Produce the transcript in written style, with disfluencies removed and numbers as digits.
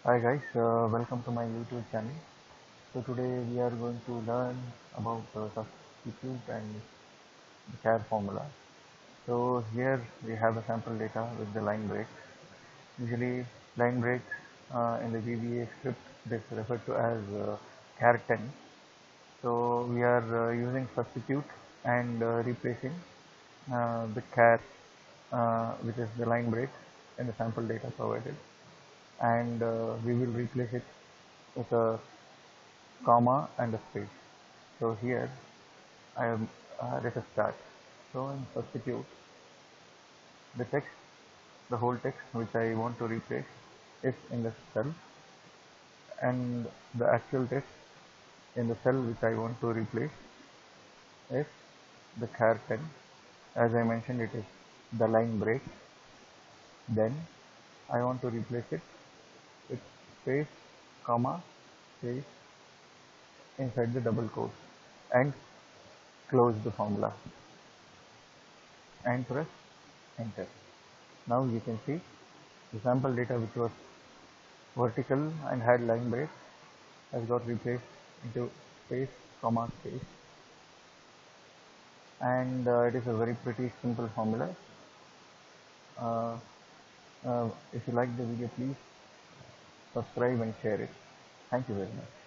Hi guys, welcome to my YouTube channel. So today we are going to learn about substitute and the Char formula. So here we have a sample data with the line breaks. Usually line breaks in the VBA script is referred to as char 10. So we are using substitute and replacing the char which is the line break in the sample data provided, and we will replace it with a comma and a space. So here I am let us start. So in substitute, the text, the whole text which I want to replace is in the cell, and the actual text in the cell which I want to replace is the char 10. As I mentioned, it is the line break. Then I want to replace it with space, comma, space inside the double quote and close the formula and press enter. Now you can see the sample data which was vertical and had line break has got replaced into space, comma, space, and it is a very pretty simple formula. uh, if you like the video, please subscribe and share it. Thank you very much.